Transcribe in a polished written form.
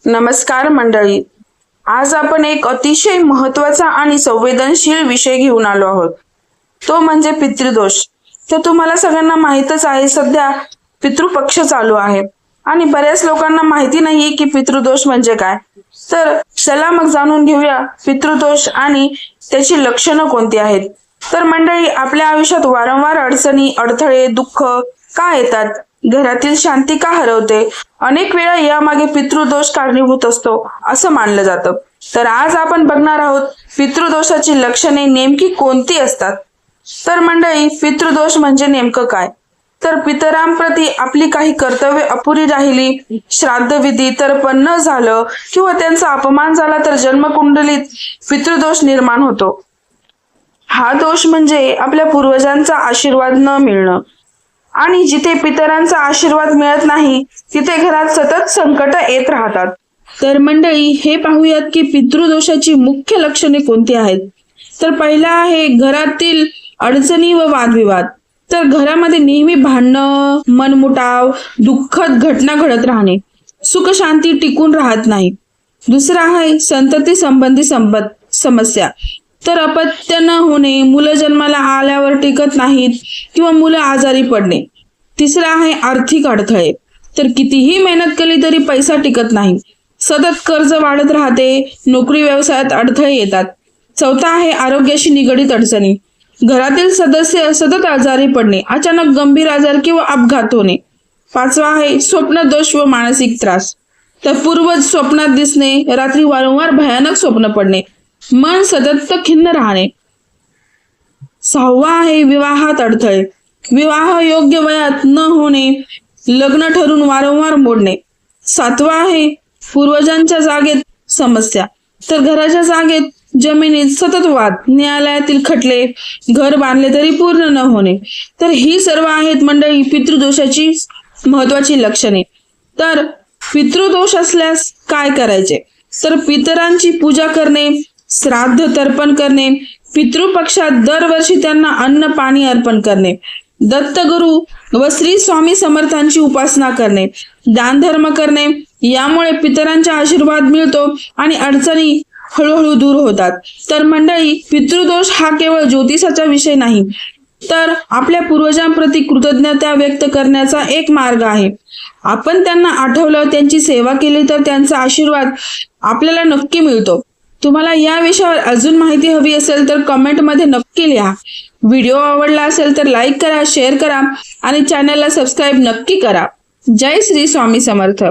नमस्कार मंडळी. आज आपण एक अतिशय महत्त्वाचा आणि संवेदनशील विषय घेऊन आलो आहोत. तो म्हणजे पितृदोष. तर तुम्हाला सगळ्यांना माहीतच आहे, सध्या पितृपक्ष चालू आहे आणि बऱ्याच लोकांना माहिती नाहीये की पितृदोष म्हणजे काय. तर चला मग जाणून घेऊया पितृदोष आणि त्याची लक्षणं कोणती आहेत. तर मंडळी, आपल्या आयुष्यात वारंवार अडचणी, अडथळे, दुःख का येतात? घरातील शांती का हरवते? अनेक वेळा यामागे पितृदोष कारणीभूत असतो असं मानलं जातं. तर आज आपण बघणार आहोत पितृदोषाची लक्षणे नेमकी कोणती असतात. तर मंडळी, पितृदोष म्हणजे नेमकं काय? तर पितरांप्रती आपली काही कर्तव्य अपुरी राहिली, श्राद्धविधी तर्पण न झालं किंवा त्यांचा अपमान झाला तर जन्मकुंडलीत पितृदोष निर्माण होतो. हा दोष म्हणजे आपल्या पूर्वजांचा आशीर्वाद न मिळणं. आणि जिथे पितरांचा आशीर्वाद मिळत नाही तिथे घरात सतत संकट येत राहतात. तर मंडळी, हे पाहूयात की पितृदोषाची मुख्य लक्षणे कोणती आहेत. तर पहिला आहे घरातील अडचणी व वादविवाद. तर घरामध्ये नेहमी भांडणं, मनमुटाव, दुःखद घटना घडत राहणे, सुख शांती टिकून राहत नाही. दुसरा आहे संतती संबंधी समस्या. तर अपत्य न होणे, मुलं जन्माला आल्यावर टिकत नाहीत किंवा मुलं आजारी पडणे. तिसरा आहे आर्थिक अडथळे. तर कितीही मेहनत केली तरी पैसा टिकत नाही, सतत कर्ज वाढत राहते, नोकरी व्यवसायात अडथळे येतात. चौथा आहे आरोग्याशी निगडीत अडचणी. घरातील सदस्य सतत आजारी पडणे, अचानक गंभीर आजार किंवा अपघात होणे. पाचवा आहे स्वप्न दोष व मानसिक त्रास. तर पूर्वज स्वप्नात दिसणे, रात्री वारंवार भयानक स्वप्न पडणे, मन सतत खिन्न राहणे. सहावा आहे विवाहात अडथळे. विवाह योग्य वयात न होणे, लग्न ठरून वारंवार मोडणे. सातवा आहे पूर्वजांच्या जागेत समस्या. तर घराच्या जागेत, जमिनीत सतत वाद, न्यायालयातील खटले, घर बांधले तरी पूर्ण न होणे. तर ही सर्व आहेत मंडळी पितृदोषाची महत्वाची लक्षणे. तर पितृदोष असल्यास काय करायचे? तर पितरांची पूजा करणे, श्राद्ध तर्पण करणे, पितृपक्षात दरवर्षी त्यांना अन्न पाणी अर्पण करणे, दत्तगुरु व श्री स्वामी समर्थांची उपासना करणे, दानधर्म करणे. यामुळे पितरांचा आशीर्वाद मिळतो आणि अडचणी हळूहळू दूर होतात. तर मंडळी, पितृदोष हा केवळ ज्योतिषाचा विषय नाही, तर आपल्या पूर्वजांप्रती कृतज्ञता व्यक्त करण्याचा एक मार्ग आहे. आपण त्यांना आठवलं, त्यांची सेवा केली तर त्यांचा आशीर्वाद आपल्याला नक्की मिळतो. तुम्हाला या विषयावर अजून माहिती हवी असेल तर कमेंटमध्ये नक्की लिहा. व्हिडिओ आवडला असेल तर लाईक करा, शेअर करा आणि चॅनलला सबस्क्राईब नक्की करा. जय श्री स्वामी समर्थ.